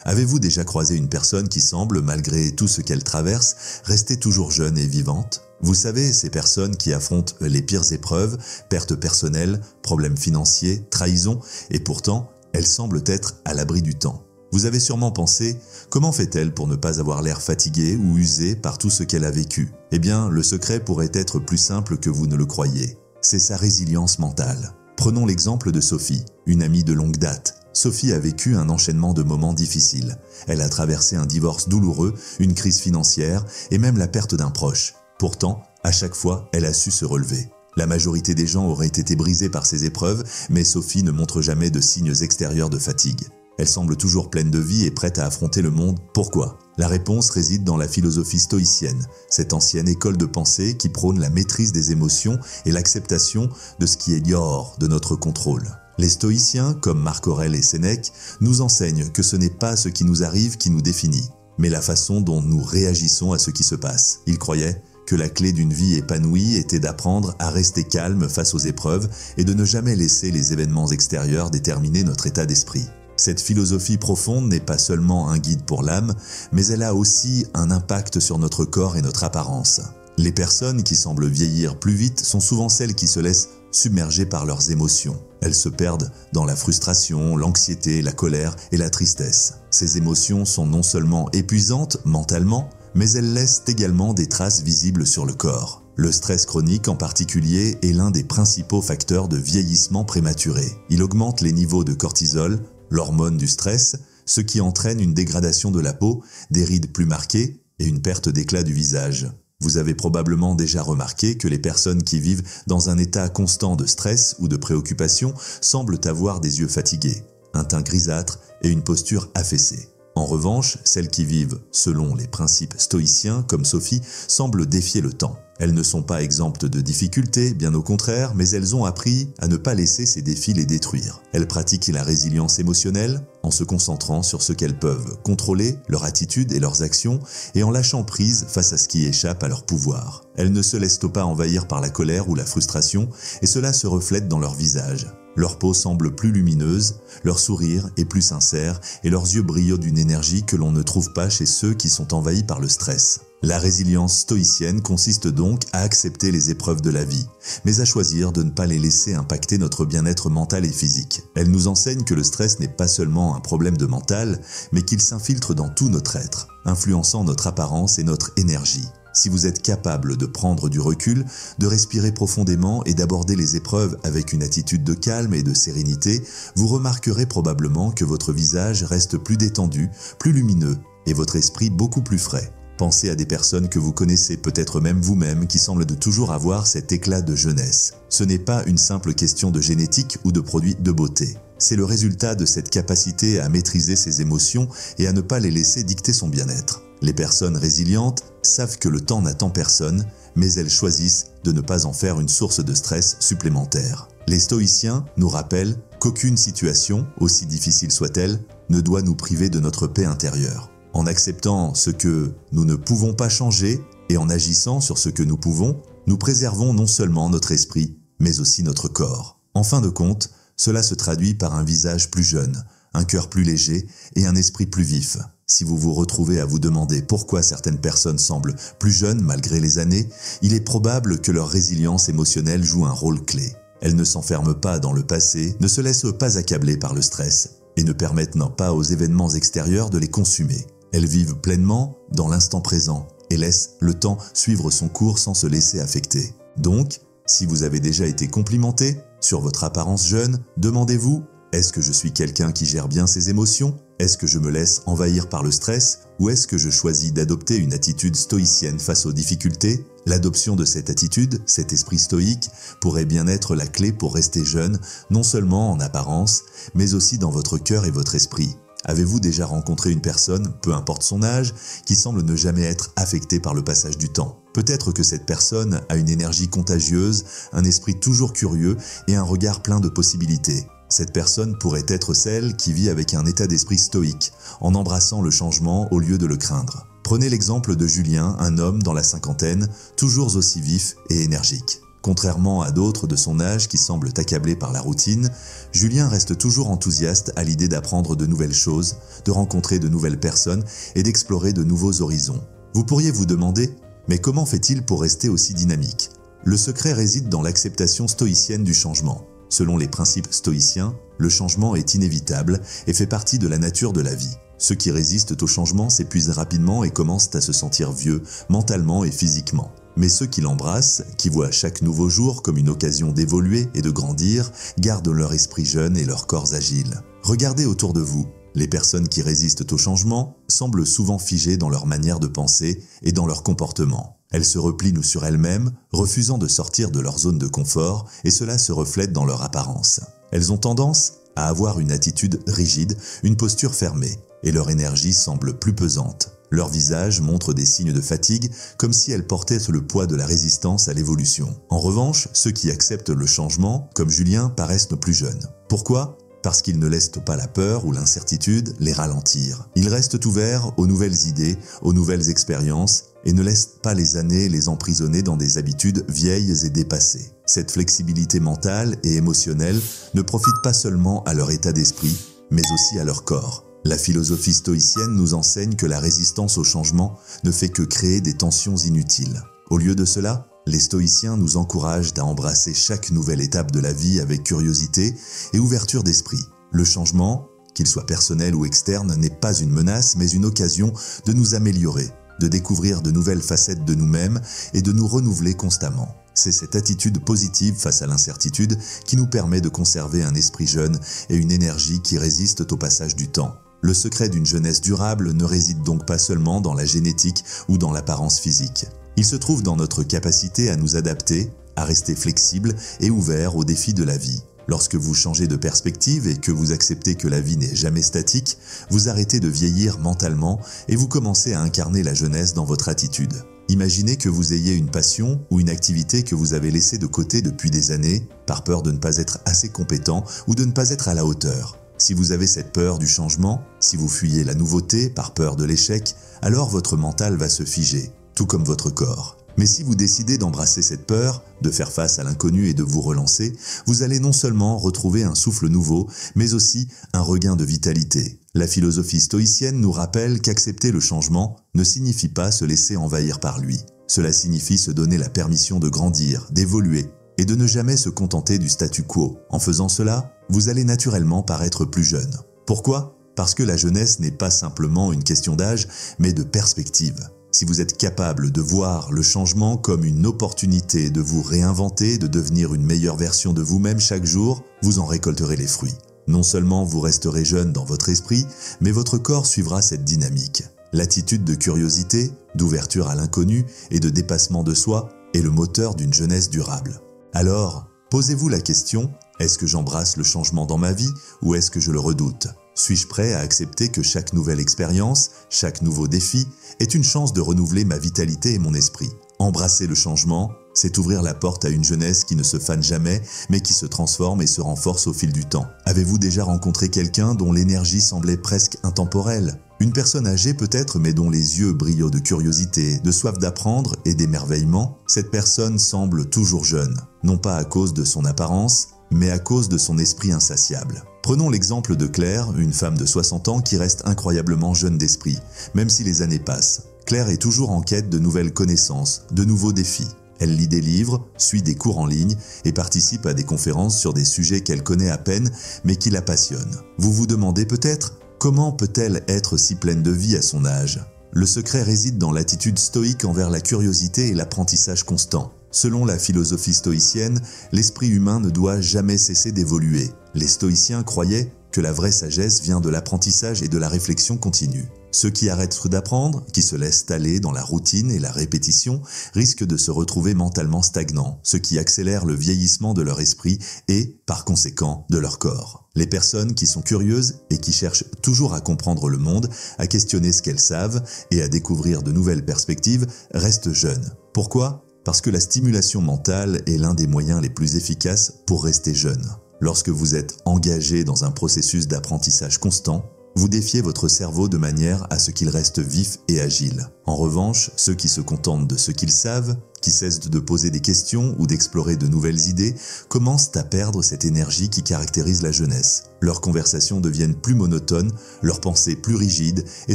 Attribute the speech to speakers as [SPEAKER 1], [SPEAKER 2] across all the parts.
[SPEAKER 1] Avez-vous déjà croisé une personne qui semble, malgré tout ce qu'elle traverse, rester toujours jeune et vivante? Vous savez, ces personnes qui affrontent les pires épreuves, pertes personnelles, problèmes financiers, trahisons, et pourtant, elles semblent être à l'abri du temps. Vous avez sûrement pensé, comment fait-elle pour ne pas avoir l'air fatiguée ou usée par tout ce qu'elle a vécu? Eh bien, le secret pourrait être plus simple que vous ne le croyez. C'est sa résilience mentale. Prenons l'exemple de Sophie, une amie de longue date. Sophie a vécu un enchaînement de moments difficiles. Elle a traversé un divorce douloureux, une crise financière et même la perte d'un proche. Pourtant, à chaque fois, elle a su se relever. La majorité des gens auraient été brisés par ces épreuves, mais Sophie ne montre jamais de signes extérieurs de fatigue. Elle semble toujours pleine de vie et prête à affronter le monde. Pourquoi? La réponse réside dans la philosophie stoïcienne, cette ancienne école de pensée qui prône la maîtrise des émotions et l'acceptation de ce qui est hors de notre contrôle. Les stoïciens, comme Marc Aurèle et Sénèque, nous enseignent que ce n'est pas ce qui nous arrive qui nous définit, mais la façon dont nous réagissons à ce qui se passe. Ils croyaient que la clé d'une vie épanouie était d'apprendre à rester calme face aux épreuves et de ne jamais laisser les événements extérieurs déterminer notre état d'esprit. Cette philosophie profonde n'est pas seulement un guide pour l'âme, mais elle a aussi un impact sur notre corps et notre apparence. Les personnes qui semblent vieillir plus vite sont souvent celles qui se laissent submerger par leurs émotions. Elles se perdent dans la frustration, l'anxiété, la colère et la tristesse. Ces émotions sont non seulement épuisantes mentalement, mais elles laissent également des traces visibles sur le corps. Le stress chronique en particulier est l'un des principaux facteurs de vieillissement prématuré. Il augmente les niveaux de cortisol, l'hormone du stress, ce qui entraîne une dégradation de la peau, des rides plus marquées et une perte d'éclat du visage. Vous avez probablement déjà remarqué que les personnes qui vivent dans un état constant de stress ou de préoccupation semblent avoir des yeux fatigués, un teint grisâtre et une posture affaissée. En revanche, celles qui vivent selon les principes stoïciens, comme Sophie, semblent défier le temps. Elles ne sont pas exemptes de difficultés, bien au contraire, mais elles ont appris à ne pas laisser ces défis les détruire. Elles pratiquent la résilience émotionnelle en se concentrant sur ce qu'elles peuvent contrôler, leur attitude et leurs actions, et en lâchant prise face à ce qui échappe à leur pouvoir. Elles ne se laissent pas envahir par la colère ou la frustration, et cela se reflète dans leur visage. Leur peau semble plus lumineuse, leur sourire est plus sincère et leurs yeux brillent d'une énergie que l'on ne trouve pas chez ceux qui sont envahis par le stress. La résilience stoïcienne consiste donc à accepter les épreuves de la vie, mais à choisir de ne pas les laisser impacter notre bien-être mental et physique. Elle nous enseigne que le stress n'est pas seulement un problème de mental, mais qu'il s'infiltre dans tout notre être, influençant notre apparence et notre énergie. Si vous êtes capable de prendre du recul, de respirer profondément et d'aborder les épreuves avec une attitude de calme et de sérénité, vous remarquerez probablement que votre visage reste plus détendu, plus lumineux et votre esprit beaucoup plus frais. Pensez à des personnes que vous connaissez, peut-être même vous-même, qui semblent de toujours avoir cet éclat de jeunesse. Ce n'est pas une simple question de génétique ou de produits de beauté. C'est le résultat de cette capacité à maîtriser ses émotions et à ne pas les laisser dicter son bien-être. Les personnes résilientes savent que le temps n'attend personne, mais elles choisissent de ne pas en faire une source de stress supplémentaire. Les stoïciens nous rappellent qu'aucune situation, aussi difficile soit-elle, ne doit nous priver de notre paix intérieure. En acceptant ce que nous ne pouvons pas changer et en agissant sur ce que nous pouvons, nous préservons non seulement notre esprit, mais aussi notre corps. En fin de compte, cela se traduit par un visage plus jeune, un cœur plus léger et un esprit plus vif. Si vous vous retrouvez à vous demander pourquoi certaines personnes semblent plus jeunes malgré les années, il est probable que leur résilience émotionnelle joue un rôle clé. Elles ne s'enferment pas dans le passé, ne se laissent pas accabler par le stress et ne permettent pas aux événements extérieurs de les consumer. Elles vivent pleinement dans l'instant présent et laissent le temps suivre son cours sans se laisser affecter. Donc, si vous avez déjà été complimenté sur votre apparence jeune, demandez-vous: est-ce que je suis quelqu'un qui gère bien ses émotions? Est-ce que je me laisse envahir par le stress? Ou est-ce que je choisis d'adopter une attitude stoïcienne face aux difficultés? L'adoption de cette attitude, cet esprit stoïque, pourrait bien être la clé pour rester jeune, non seulement en apparence, mais aussi dans votre cœur et votre esprit. Avez-vous déjà rencontré une personne, peu importe son âge, qui semble ne jamais être affectée par le passage du temps? Peut-être que cette personne a une énergie contagieuse, un esprit toujours curieux et un regard plein de possibilités. Cette personne pourrait être celle qui vit avec un état d'esprit stoïque, en embrassant le changement au lieu de le craindre. Prenez l'exemple de Julien, un homme dans la cinquantaine, toujours aussi vif et énergique. Contrairement à d'autres de son âge qui semblent accablés par la routine, Julien reste toujours enthousiaste à l'idée d'apprendre de nouvelles choses, de rencontrer de nouvelles personnes et d'explorer de nouveaux horizons. Vous pourriez vous demander, mais comment fait-il pour rester aussi dynamique? Le secret réside dans l'acceptation stoïcienne du changement. Selon les principes stoïciens, le changement est inévitable et fait partie de la nature de la vie. Ceux qui résistent au changement s'épuisent rapidement et commencent à se sentir vieux, mentalement et physiquement. Mais ceux qui l'embrassent, qui voient chaque nouveau jour comme une occasion d'évoluer et de grandir, gardent leur esprit jeune et leur corps agile. Regardez autour de vous. Les personnes qui résistent au changement semblent souvent figées dans leur manière de penser et dans leur comportement. Elles se replient sur elles-mêmes, refusant de sortir de leur zone de confort, et cela se reflète dans leur apparence. Elles ont tendance à avoir une attitude rigide, une posture fermée, et leur énergie semble plus pesante. Leur visage montre des signes de fatigue, comme si elles portaient le poids de la résistance à l'évolution. En revanche, ceux qui acceptent le changement, comme Julien, paraissent plus jeunes. Pourquoi ? Parce qu'ils ne laissent pas la peur ou l'incertitude les ralentir. Ils restent ouverts aux nouvelles idées, aux nouvelles expériences, et ne laissent pas les années les emprisonner dans des habitudes vieilles et dépassées. Cette flexibilité mentale et émotionnelle ne profite pas seulement à leur état d'esprit, mais aussi à leur corps. La philosophie stoïcienne nous enseigne que la résistance au changement ne fait que créer des tensions inutiles. Au lieu de cela, les stoïciens nous encouragent à embrasser chaque nouvelle étape de la vie avec curiosité et ouverture d'esprit. Le changement, qu'il soit personnel ou externe, n'est pas une menace, mais une occasion de nous améliorer, de découvrir de nouvelles facettes de nous-mêmes et de nous renouveler constamment. C'est cette attitude positive face à l'incertitude qui nous permet de conserver un esprit jeune et une énergie qui résistent au passage du temps. Le secret d'une jeunesse durable ne réside donc pas seulement dans la génétique ou dans l'apparence physique. Il se trouve dans notre capacité à nous adapter, à rester flexibles et ouverts aux défis de la vie. Lorsque vous changez de perspective et que vous acceptez que la vie n'est jamais statique, vous arrêtez de vieillir mentalement et vous commencez à incarner la jeunesse dans votre attitude. Imaginez que vous ayez une passion ou une activité que vous avez laissée de côté depuis des années, par peur de ne pas être assez compétent ou de ne pas être à la hauteur. Si vous avez cette peur du changement, si vous fuyez la nouveauté par peur de l'échec, alors votre mental va se figer, tout comme votre corps. Mais si vous décidez d'embrasser cette peur, de faire face à l'inconnu et de vous relancer, vous allez non seulement retrouver un souffle nouveau, mais aussi un regain de vitalité. La philosophie stoïcienne nous rappelle qu'accepter le changement ne signifie pas se laisser envahir par lui. Cela signifie se donner la permission de grandir, d'évoluer, et de ne jamais se contenter du statu quo. En faisant cela, vous allez naturellement paraître plus jeune. Pourquoi ? Parce que la jeunesse n'est pas simplement une question d'âge, mais de perspective. Si vous êtes capable de voir le changement comme une opportunité de vous réinventer, de devenir une meilleure version de vous-même chaque jour, vous en récolterez les fruits. Non seulement vous resterez jeune dans votre esprit, mais votre corps suivra cette dynamique. L'attitude de curiosité, d'ouverture à l'inconnu et de dépassement de soi est le moteur d'une jeunesse durable. Alors, posez-vous la question, est-ce que j'embrasse le changement dans ma vie ou est-ce que je le redoute ? Suis-je prêt à accepter que chaque nouvelle expérience, chaque nouveau défi est une chance de renouveler ma vitalité et mon esprit ? Embrasser le changement, c'est ouvrir la porte à une jeunesse qui ne se fane jamais, mais qui se transforme et se renforce au fil du temps. Avez-vous déjà rencontré quelqu'un dont l'énergie semblait presque intemporelle ? Une personne âgée peut-être, mais dont les yeux brillent de curiosité, de soif d'apprendre et d'émerveillement. Cette personne semble toujours jeune, non pas à cause de son apparence, mais à cause de son esprit insatiable. Prenons l'exemple de Claire, une femme de 60 ans qui reste incroyablement jeune d'esprit, même si les années passent. Claire est toujours en quête de nouvelles connaissances, de nouveaux défis. Elle lit des livres, suit des cours en ligne et participe à des conférences sur des sujets qu'elle connaît à peine, mais qui la passionnent. Vous vous demandez peut-être, comment peut-elle être si pleine de vie à son âge ? Le secret réside dans l'attitude stoïque envers la curiosité et l'apprentissage constant. Selon la philosophie stoïcienne, l'esprit humain ne doit jamais cesser d'évoluer. Les stoïciens croyaient que la vraie sagesse vient de l'apprentissage et de la réflexion continue. Ceux qui arrêtent d'apprendre, qui se laissent aller dans la routine et la répétition, risquent de se retrouver mentalement stagnants, ce qui accélère le vieillissement de leur esprit et, par conséquent, de leur corps. Les personnes qui sont curieuses et qui cherchent toujours à comprendre le monde, à questionner ce qu'elles savent et à découvrir de nouvelles perspectives, restent jeunes. Pourquoi ? Parce que la stimulation mentale est l'un des moyens les plus efficaces pour rester jeune. Lorsque vous êtes engagé dans un processus d'apprentissage constant, vous défiez votre cerveau de manière à ce qu'il reste vif et agile. En revanche, ceux qui se contentent de ce qu'ils savent, qui cessent de poser des questions ou d'explorer de nouvelles idées, commencent à perdre cette énergie qui caractérise la jeunesse. Leurs conversations deviennent plus monotones, leurs pensées plus rigides, et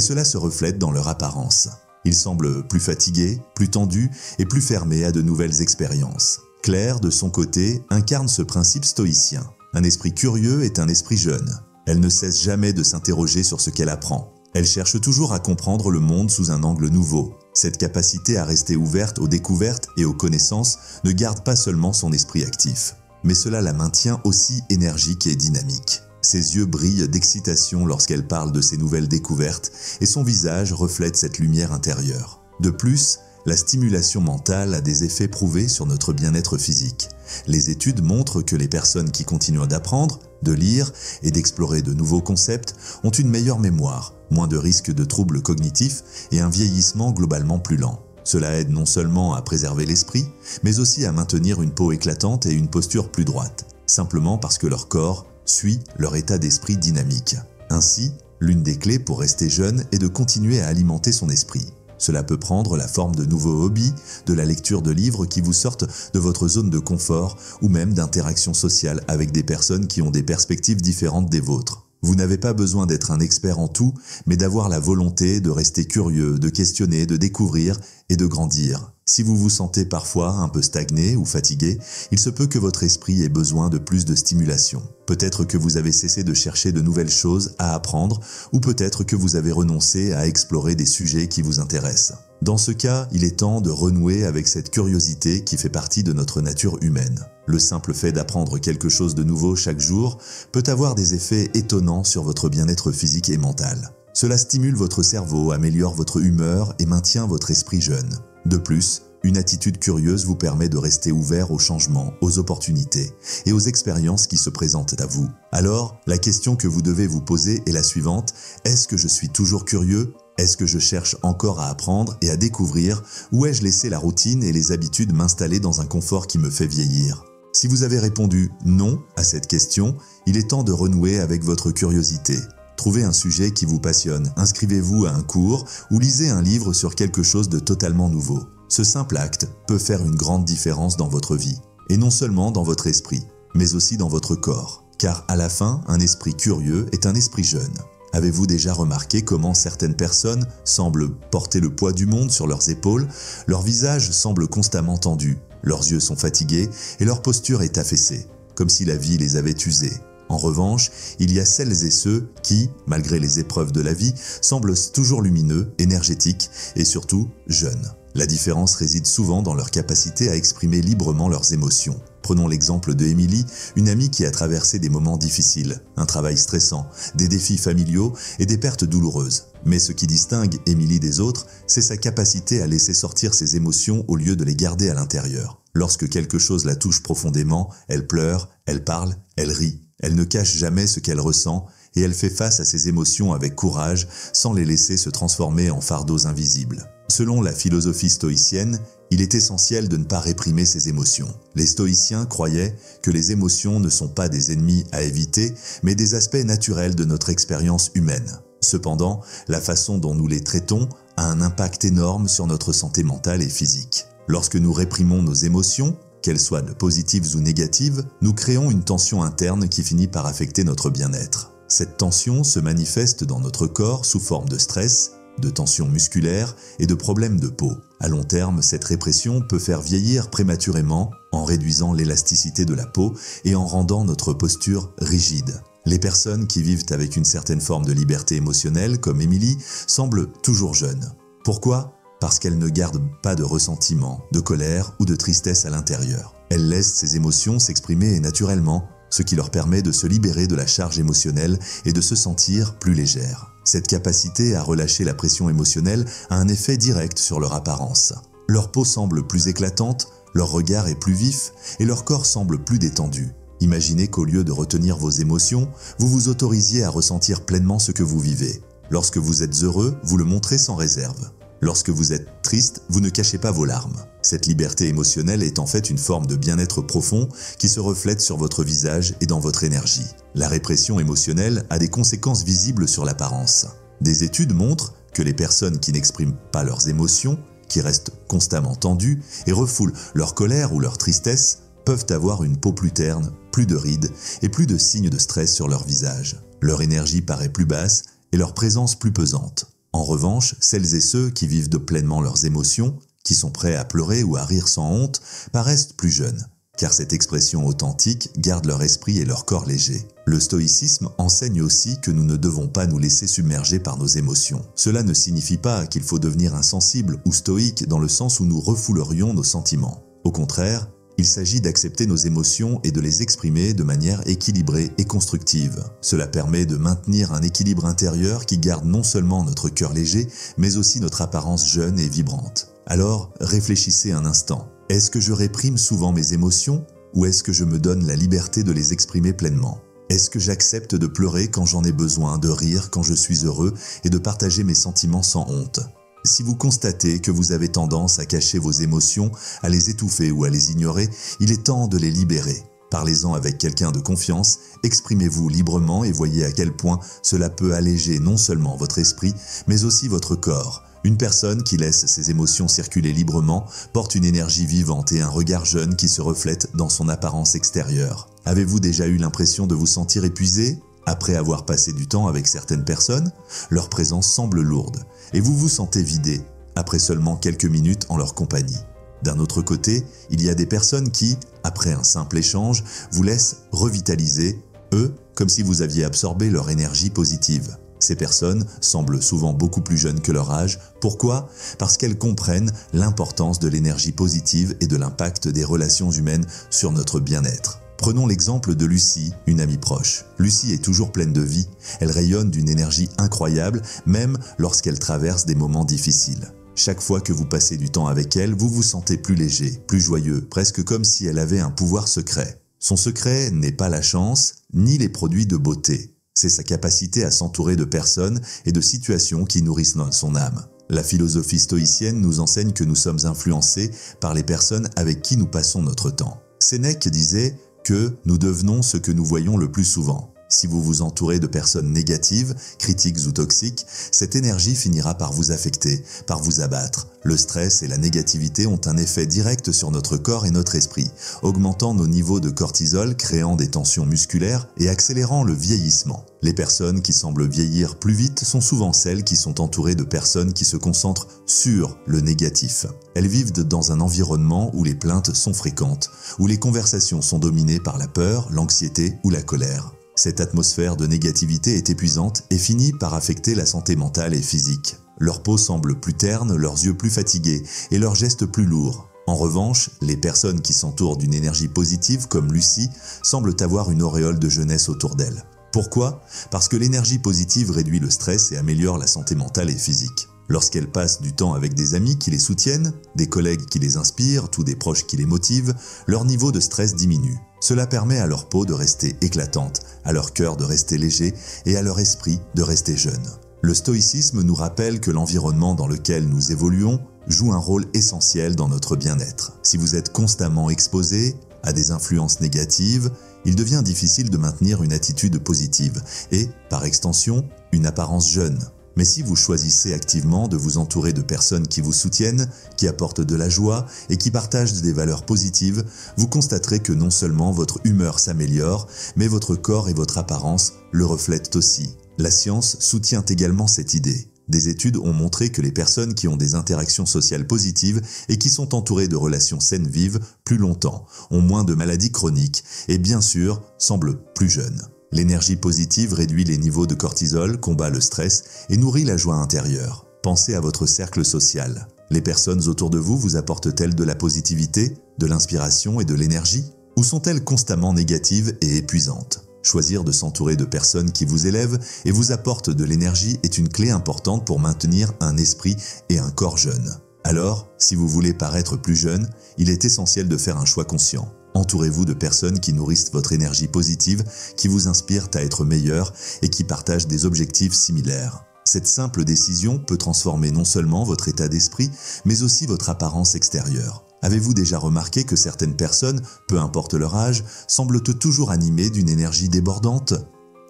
[SPEAKER 1] cela se reflète dans leur apparence. Ils semblent plus fatigués, plus tendus et plus fermés à de nouvelles expériences. Claire, de son côté, incarne ce principe stoïcien. Un esprit curieux est un esprit jeune. Elle ne cesse jamais de s'interroger sur ce qu'elle apprend. Elle cherche toujours à comprendre le monde sous un angle nouveau. Cette capacité à rester ouverte aux découvertes et aux connaissances ne garde pas seulement son esprit actif, mais cela la maintient aussi énergique et dynamique. Ses yeux brillent d'excitation lorsqu'elle parle de ses nouvelles découvertes et son visage reflète cette lumière intérieure. De plus, la stimulation mentale a des effets prouvés sur notre bien-être physique. Les études montrent que les personnes qui continuent d'apprendre, de lire et d'explorer de nouveaux concepts ont une meilleure mémoire, moins de risques de troubles cognitifs et un vieillissement globalement plus lent. Cela aide non seulement à préserver l'esprit, mais aussi à maintenir une peau éclatante et une posture plus droite, simplement parce que leur corps suit leur état d'esprit dynamique. Ainsi, l'une des clés pour rester jeune est de continuer à alimenter son esprit. Cela peut prendre la forme de nouveaux hobbies, de la lecture de livres qui vous sortent de votre zone de confort ou même d'interactions sociales avec des personnes qui ont des perspectives différentes des vôtres. Vous n'avez pas besoin d'être un expert en tout, mais d'avoir la volonté de rester curieux, de questionner, de découvrir et de grandir. Si vous vous sentez parfois un peu stagné ou fatigué, il se peut que votre esprit ait besoin de plus de stimulation. Peut-être que vous avez cessé de chercher de nouvelles choses à apprendre, ou peut-être que vous avez renoncé à explorer des sujets qui vous intéressent. Dans ce cas, il est temps de renouer avec cette curiosité qui fait partie de notre nature humaine. Le simple fait d'apprendre quelque chose de nouveau chaque jour peut avoir des effets étonnants sur votre bien-être physique et mental. Cela stimule votre cerveau, améliore votre humeur et maintient votre esprit jeune. De plus, une attitude curieuse vous permet de rester ouvert aux changements, aux opportunités et aux expériences qui se présentent à vous. Alors, la question que vous devez vous poser est la suivante: est-ce que je suis toujours curieux ? Est-ce que je cherche encore à apprendre et à découvrir, ou ai-je laissé la routine et les habitudes m'installer dans un confort qui me fait vieillir ? Si vous avez répondu non à cette question, il est temps de renouer avec votre curiosité. Trouvez un sujet qui vous passionne, inscrivez-vous à un cours ou lisez un livre sur quelque chose de totalement nouveau. Ce simple acte peut faire une grande différence dans votre vie, et non seulement dans votre esprit, mais aussi dans votre corps. Car à la fin, un esprit curieux est un esprit jeune. Avez-vous déjà remarqué comment certaines personnes semblent porter le poids du monde sur leurs épaules? Leur visage semble constamment tendu, leurs yeux sont fatigués et leur posture est affaissée, comme si la vie les avait usés. En revanche, il y a celles et ceux qui, malgré les épreuves de la vie, semblent toujours lumineux, énergétiques et surtout jeunes. La différence réside souvent dans leur capacité à exprimer librement leurs émotions. Prenons l'exemple de Émilie, une amie qui a traversé des moments difficiles, un travail stressant, des défis familiaux et des pertes douloureuses. Mais ce qui distingue Émilie des autres, c'est sa capacité à laisser sortir ses émotions au lieu de les garder à l'intérieur. Lorsque quelque chose la touche profondément, elle pleure, elle parle, elle rit. Elle ne cache jamais ce qu'elle ressent et elle fait face à ses émotions avec courage sans les laisser se transformer en fardeaux invisibles. Selon la philosophie stoïcienne, il est essentiel de ne pas réprimer ses émotions. Les stoïciens croyaient que les émotions ne sont pas des ennemis à éviter, mais des aspects naturels de notre expérience humaine. Cependant, la façon dont nous les traitons a un impact énorme sur notre santé mentale et physique. Lorsque nous réprimons nos émotions, qu'elles soient positives ou négatives, nous créons une tension interne qui finit par affecter notre bien-être. Cette tension se manifeste dans notre corps sous forme de stress, de tension musculaire et de problèmes de peau. À long terme, cette répression peut faire vieillir prématurément en réduisant l'élasticité de la peau et en rendant notre posture rigide. Les personnes qui vivent avec une certaine forme de liberté émotionnelle, comme Émilie, semblent toujours jeunes. Pourquoi ? Parce qu'elles ne gardent pas de ressentiment, de colère ou de tristesse à l'intérieur. Elles laissent ces émotions s'exprimer naturellement, ce qui leur permet de se libérer de la charge émotionnelle et de se sentir plus légères. Cette capacité à relâcher la pression émotionnelle a un effet direct sur leur apparence. Leur peau semble plus éclatante, leur regard est plus vif et leur corps semble plus détendu. Imaginez qu'au lieu de retenir vos émotions, vous vous autorisiez à ressentir pleinement ce que vous vivez. Lorsque vous êtes heureux, vous le montrez sans réserve. Lorsque vous êtes triste, vous ne cachez pas vos larmes. Cette liberté émotionnelle est en fait une forme de bien-être profond qui se reflète sur votre visage et dans votre énergie. La répression émotionnelle a des conséquences visibles sur l'apparence. Des études montrent que les personnes qui n'expriment pas leurs émotions, qui restent constamment tendus et refoulent leur colère ou leur tristesse, peuvent avoir une peau plus terne, plus de rides et plus de signes de stress sur leur visage. Leur énergie paraît plus basse et leur présence plus pesante. En revanche, celles et ceux qui vivent pleinement leurs émotions, qui sont prêts à pleurer ou à rire sans honte, paraissent plus jeunes, car cette expression authentique garde leur esprit et leur corps léger. Le stoïcisme enseigne aussi que nous ne devons pas nous laisser submerger par nos émotions. Cela ne signifie pas qu'il faut devenir insensible ou stoïque dans le sens où nous refoulerions nos sentiments. Au contraire, il s'agit d'accepter nos émotions et de les exprimer de manière équilibrée et constructive. Cela permet de maintenir un équilibre intérieur qui garde non seulement notre cœur léger, mais aussi notre apparence jeune et vibrante. Alors, réfléchissez un instant. Est-ce que je réprime souvent mes émotions ou est-ce que je me donne la liberté de les exprimer pleinement? Est-ce que j'accepte de pleurer quand j'en ai besoin, de rire quand je suis heureux et de partager mes sentiments sans honte? Si vous constatez que vous avez tendance à cacher vos émotions, à les étouffer ou à les ignorer, il est temps de les libérer. Parlez-en avec quelqu'un de confiance, exprimez-vous librement et voyez à quel point cela peut alléger non seulement votre esprit, mais aussi votre corps. Une personne qui laisse ses émotions circuler librement porte une énergie vivante et un regard jeune qui se reflète dans son apparence extérieure. Avez-vous déjà eu l'impression de vous sentir épuisé? Après avoir passé du temps avec certaines personnes, leur présence semble lourde et vous vous sentez vidé après seulement quelques minutes en leur compagnie. D'un autre côté, il y a des personnes qui, après un simple échange, vous laissent revitaliser, eux, comme si vous aviez absorbé leur énergie positive. Ces personnes semblent souvent beaucoup plus jeunes que leur âge. Pourquoi? Parce qu'elles comprennent l'importance de l'énergie positive et de l'impact des relations humaines sur notre bien-être. Prenons l'exemple de Lucie, une amie proche. Lucie est toujours pleine de vie, elle rayonne d'une énergie incroyable, même lorsqu'elle traverse des moments difficiles. Chaque fois que vous passez du temps avec elle, vous vous sentez plus léger, plus joyeux, presque comme si elle avait un pouvoir secret. Son secret n'est pas la chance, ni les produits de beauté. C'est sa capacité à s'entourer de personnes et de situations qui nourrissent son âme. La philosophie stoïcienne nous enseigne que nous sommes influencés par les personnes avec qui nous passons notre temps. Sénèque disait que nous devenons ce que nous voyons le plus souvent. Si vous vous entourez de personnes négatives, critiques ou toxiques, cette énergie finira par vous affecter, par vous abattre. Le stress et la négativité ont un effet direct sur notre corps et notre esprit, augmentant nos niveaux de cortisol, créant des tensions musculaires et accélérant le vieillissement. Les personnes qui semblent vieillir plus vite sont souvent celles qui sont entourées de personnes qui se concentrent sur le négatif. Elles vivent dans un environnement où les plaintes sont fréquentes, où les conversations sont dominées par la peur, l'anxiété ou la colère. Cette atmosphère de négativité est épuisante et finit par affecter la santé mentale et physique. Leur peau semble plus terne, leurs yeux plus fatigués et leurs gestes plus lourds. En revanche, les personnes qui s'entourent d'une énergie positive comme Lucie semblent avoir une auréole de jeunesse autour d'elles. Pourquoi? Parce que l'énergie positive réduit le stress et améliore la santé mentale et physique. Lorsqu'elles passent du temps avec des amis qui les soutiennent, des collègues qui les inspirent, ou des proches qui les motivent, leur niveau de stress diminue. Cela permet à leur peau de rester éclatante, à leur cœur de rester léger et à leur esprit de rester jeune. Le stoïcisme nous rappelle que l'environnement dans lequel nous évoluons joue un rôle essentiel dans notre bien-être. Si vous êtes constamment exposé à des influences négatives, il devient difficile de maintenir une attitude positive et, par extension, une apparence jeune. Mais si vous choisissez activement de vous entourer de personnes qui vous soutiennent, qui apportent de la joie et qui partagent des valeurs positives, vous constaterez que non seulement votre humeur s'améliore, mais votre corps et votre apparence le reflètent aussi. La science soutient également cette idée. Des études ont montré que les personnes qui ont des interactions sociales positives et qui sont entourées de relations saines vivent plus longtemps, ont moins de maladies chroniques et bien sûr semblent plus jeunes. L'énergie positive réduit les niveaux de cortisol, combat le stress et nourrit la joie intérieure. Pensez à votre cercle social. Les personnes autour de vous vous apportent-elles de la positivité, de l'inspiration et de l'énergie? Ou sont-elles constamment négatives et épuisantes? Choisir de s'entourer de personnes qui vous élèvent et vous apportent de l'énergie est une clé importante pour maintenir un esprit et un corps jeunes. Alors, si vous voulez paraître plus jeune, il est essentiel de faire un choix conscient. Entourez-vous de personnes qui nourrissent votre énergie positive, qui vous inspirent à être meilleur et qui partagent des objectifs similaires. Cette simple décision peut transformer non seulement votre état d'esprit, mais aussi votre apparence extérieure. Avez-vous déjà remarqué que certaines personnes, peu importe leur âge, semblent toujours animées d'une énergie débordante?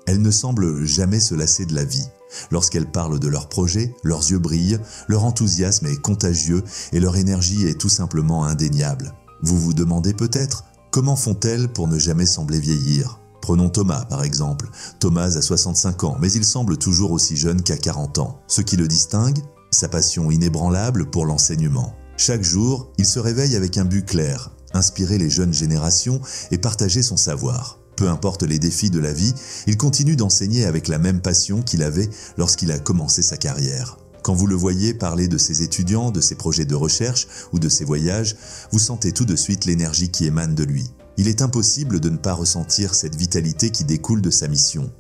[SPEAKER 1] Elles ne semblent jamais se lasser de la vie. Lorsqu'elles parlent de leurs projets, leurs yeux brillent, leur enthousiasme est contagieux et leur énergie est tout simplement indéniable. Vous vous demandez peut-être, comment font-elles pour ne jamais sembler vieillir ? Prenons Thomas par exemple. Thomas a 65 ans, mais il semble toujours aussi jeune qu'à 40 ans. Ce qui le distingue ? Sa passion inébranlable pour l'enseignement. Chaque jour, il se réveille avec un but clair, inspirer les jeunes générations et partager son savoir. Peu importe les défis de la vie, il continue d'enseigner avec la même passion qu'il avait lorsqu'il a commencé sa carrière. Quand vous le voyez parler de ses étudiants, de ses projets de recherche ou de ses voyages, vous sentez tout de suite l'énergie qui émane de lui. Il est impossible de ne pas ressentir cette vitalité qui découle de sa mission.